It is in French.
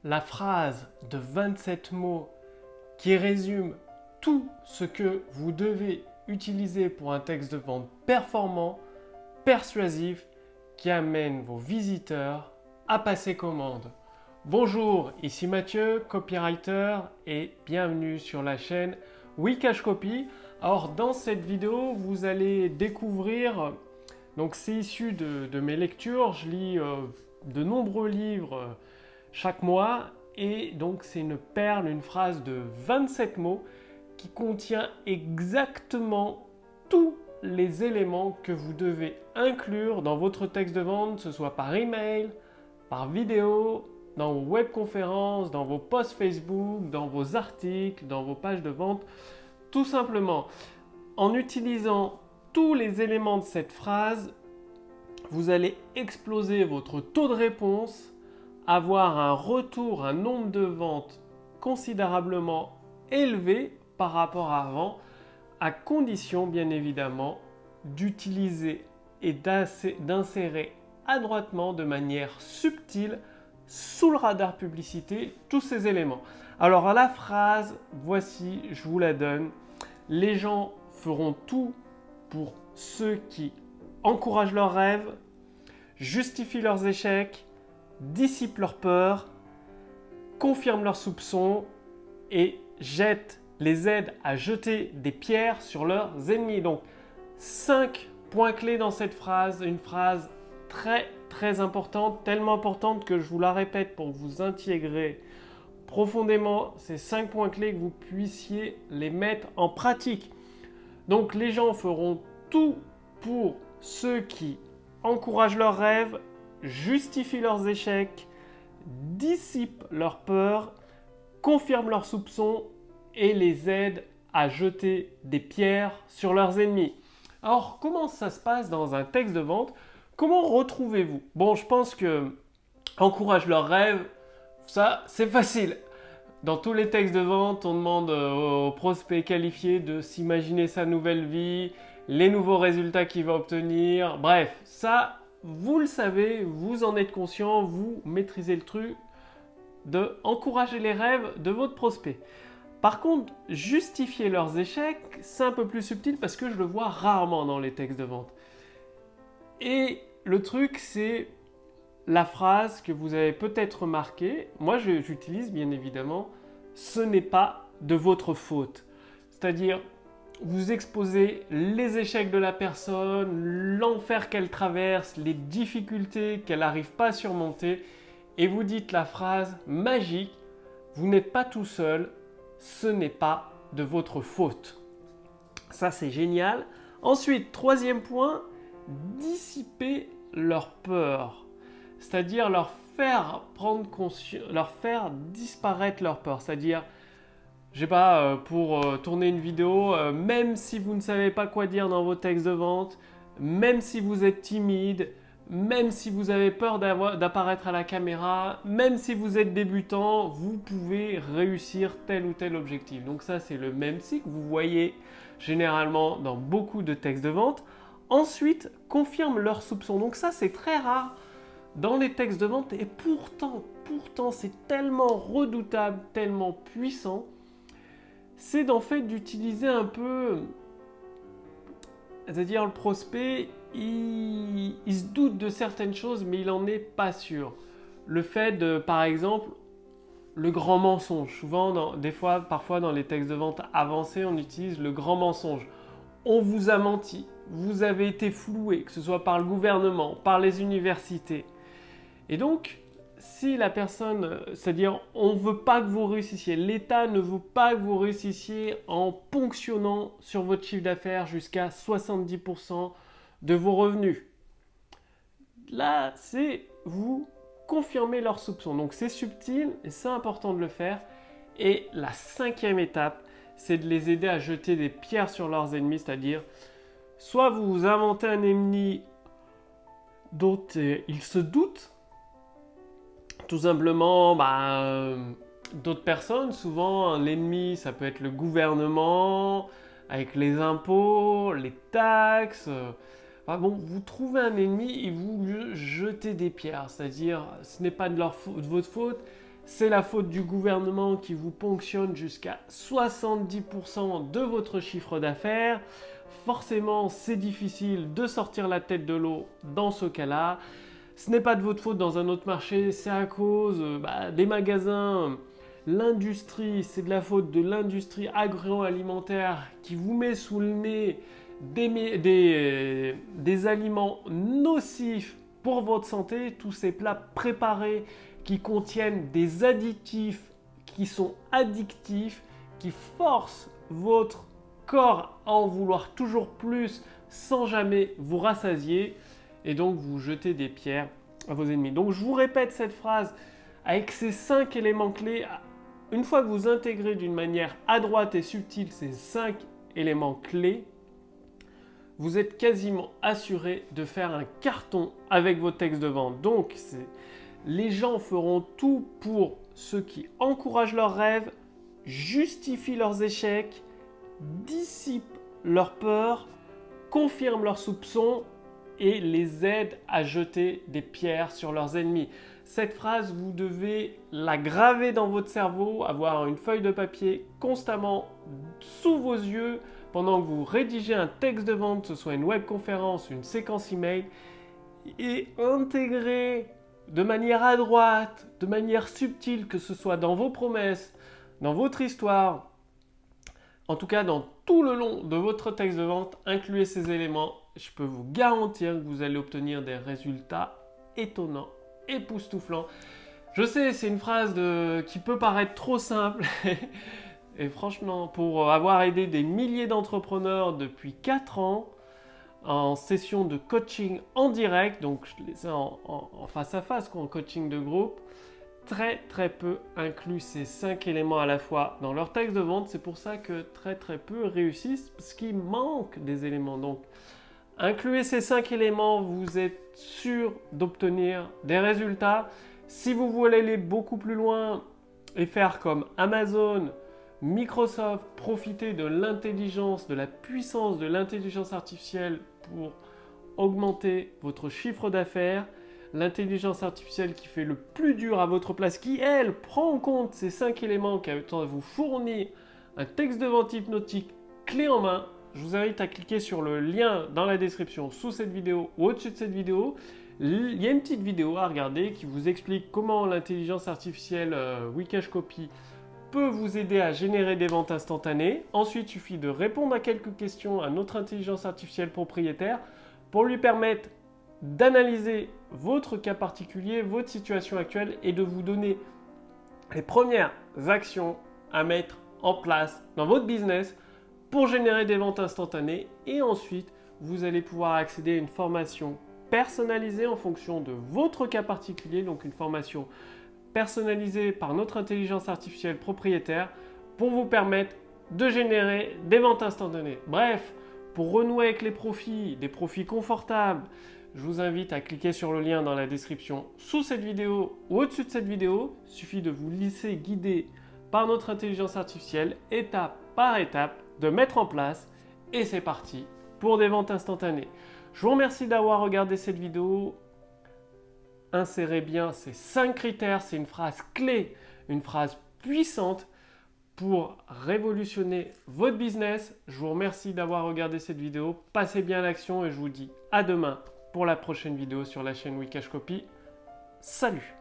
la phrase de 27 mots qui résume tout ce que vous devez utiliser pour un texte de vente performant, persuasif, qui amène vos visiteurs à passer commande. Bonjour, ici Mathieu, copywriter, et bienvenue sur la chaîne Wikash Copy. Alors dans cette vidéo, vous allez découvrir, donc c'est issu de mes lectures, je lis de nombreux livres chaque mois, et donc c'est une perle, une phrase de 27 mots qui contient exactement tous les éléments que vous devez inclure dans votre texte de vente, que ce soit par email, par vidéo, dans vos webconférences, dans vos posts Facebook, dans vos articles, dans vos pages de vente. Tout simplement, en utilisant tous les éléments de cette phrase, vous allez exploser votre taux de réponse, avoir un retour, un nombre de ventes considérablement élevé par rapport à avant, à condition bien évidemment d'utiliser et d'insérer adroitement, de manière subtile, sous le radar publicité, tous ces éléments. Alors à la phrase, voici, je vous la donne. Les gens feront tout pour ceux qui encouragent leurs rêves, justifient leurs échecs, dissipent leurs peurs, confirment leurs soupçons et les aident à jeter des pierres sur leurs ennemis. Donc 5 points clés dans cette phrase, une phrase très importante, tellement importante que je vous la répète pour que vous intégrez profondément ces 5 points clés, que vous puissiez les mettre en pratique. Donc les gens feront tout pour ceux qui encouragent leurs rêves, justifient leurs échecs, dissipent leurs peurs, confirment leurs soupçons et les aident à jeter des pierres sur leurs ennemis. Alors, comment ça se passe dans un texte de vente? Comment retrouvez-vous? Bon, je pense que encourage leurs rêves, ça, c'est facile. Dans tous les textes de vente, on demande aux prospects qualifiés de s'imaginer sa nouvelle vie, les nouveaux résultats qu'il va obtenir. Bref, ça, vous le savez, vous en êtes conscient, vous maîtrisez le truc de encourager les rêves de votre prospect. Par contre, justifier leurs échecs, c'est un peu plus subtil parce que je le vois rarement dans les textes de vente. Et le truc, c'est la phrase que vous avez peut-être remarquée. Moi, j'utilise bien évidemment « ce n'est pas de votre faute ». C'est-à-dire, vous exposez les échecs de la personne, l'enfer qu'elle traverse, les difficultés qu'elle n'arrive pas à surmonter, et vous dites la phrase magique « vous n'êtes pas tout seul ». Ce n'est pas de votre faute. Ça, c'est génial. Ensuite, troisième point, dissiper leur peur. C'est-à-dire leur faire disparaître leur peur. C'est-à-dire, je sais pas, pour tourner une vidéo, même si vous ne savez pas quoi dire dans vos textes de vente, même si vous êtes timide, même si vous avez peur d'apparaître à la caméra, même si vous êtes débutant, vous pouvez réussir tel ou tel objectif. Donc ça, c'est le même cycle que vous voyez généralement dans beaucoup de textes de vente. Ensuite, confirme leurs soupçons. Donc ça, c'est très rare dans les textes de vente, et pourtant, c'est tellement redoutable, tellement puissant. C'est d'en fait d'utiliser un peu, c'est-à-dire le prospect, il se doute de certaines choses, mais il n'en est pas sûr. Le fait de, par exemple, le grand mensonge. Souvent, parfois dans les textes de vente avancés, on utilise le grand mensonge. On vous a menti, vous avez été floué, que ce soit par le gouvernement, par les universités. Et donc, si la personne, c'est-à-dire on ne veut pas que vous réussissiez, l'État ne veut pas que vous réussissiez en ponctionnant sur votre chiffre d'affaires jusqu'à 70% de vos revenus. Là, c'est vous confirmer leurs soupçons. Donc c'est subtil et c'est important de le faire. Et la cinquième étape, c'est de les aider à jeter des pierres sur leurs ennemis, c'est-à-dire soit vous inventez un ennemi dont ils se doutent, tout simplement, d'autres personnes. Souvent, l'ennemi, ça peut être le gouvernement, avec les impôts, les taxes. Vous trouvez un ennemi et vous lui jetez des pierres. C'est-à-dire, ce n'est pas de votre faute, c'est la faute du gouvernement qui vous ponctionne jusqu'à 70% de votre chiffre d'affaires. Forcément, c'est difficile de sortir la tête de l'eau dans ce cas-là. Ce n'est pas de votre faute dans un autre marché, c'est à cause des magasins. L'industrie, c'est de la faute de l'industrie agroalimentaire qui vous met sous le nez des aliments nocifs pour votre santé, tous ces plats préparés qui contiennent des additifs qui sont addictifs, qui forcent votre corps à en vouloir toujours plus sans jamais vous rassasier et donc vous jetez des pierres à vos ennemis. Donc je vous répète cette phrase avec ces 5 éléments clés. Une fois que vous intégrez d'une manière adroite et subtile ces 5 éléments clés, vous êtes quasiment assuré de faire un carton avec vos textes de vente. Donc, les gens feront tout pour ceux qui encouragent leurs rêves, justifient leurs échecs, dissipent leurs peurs, confirment leurs soupçons et les aident à jeter des pierres sur leurs ennemis. Cette phrase, vous devez la graver dans votre cerveau, avoir une feuille de papier constamment sous vos yeux pendant que vous rédigez un texte de vente, que ce soit une webconférence, une séquence email, et intégrer de manière adroite, de manière subtile, que ce soit dans vos promesses, dans votre histoire, en tout cas dans tout le long de votre texte de vente, incluez ces éléments. Je peux vous garantir que vous allez obtenir des résultats étonnants, époustouflants. Je sais, c'est une phrase qui peut paraître trop simple. Et franchement, pour avoir aidé des milliers d'entrepreneurs depuis 4 ans en session de coaching en direct, donc je les ai en face à face, en coaching de groupe, très peu incluent ces 5 éléments à la fois dans leur texte de vente. C'est pour ça que très peu réussissent parce qu'il manque des éléments. Donc, incluez ces 5 éléments, vous êtes sûr d'obtenir des résultats. Si vous voulez aller beaucoup plus loin et faire comme Amazon, Microsoft, profiter de l'intelligence, de la puissance de l'intelligence artificielle pour augmenter votre chiffre d'affaires, l'intelligence artificielle qui fait le plus dur à votre place, qui elle prend en compte ces 5 éléments, qui a le temps de vous fournir un texte de vente hypnotique clé en main. Je vous invite à cliquer sur le lien dans la description sous cette vidéo ou au-dessus de cette vidéo. Il y a une petite vidéo à regarder qui vous explique comment l'intelligence artificielle Wikashcopy peut vous aider à générer des ventes instantanées. Ensuite, il suffit de répondre à quelques questions à notre intelligence artificielle propriétaire pour lui permettre d'analyser votre cas particulier, votre situation actuelle et de vous donner les premières actions à mettre en place dans votre business pour générer des ventes instantanées. Et ensuite, vous allez pouvoir accéder à une formation personnalisée en fonction de votre cas particulier, donc une formation personnalisée par notre intelligence artificielle propriétaire pour vous permettre de générer des ventes instantanées. Bref, pour renouer avec les profits, des profits confortables, je vous invite à cliquer sur le lien dans la description sous cette vidéo ou au-dessus de cette vidéo. Il suffit de vous laisser guider par notre intelligence artificielle étape par étape, de mettre en place et c'est parti pour des ventes instantanées. Je vous remercie d'avoir regardé cette vidéo. Insérez bien ces 5 critères, c'est une phrase clé, une phrase puissante pour révolutionner votre business. Je vous remercie d'avoir regardé cette vidéo. Passez bien à l'action et je vous dis à demain pour la prochaine vidéo sur la chaîne Wikashcopy. Salut!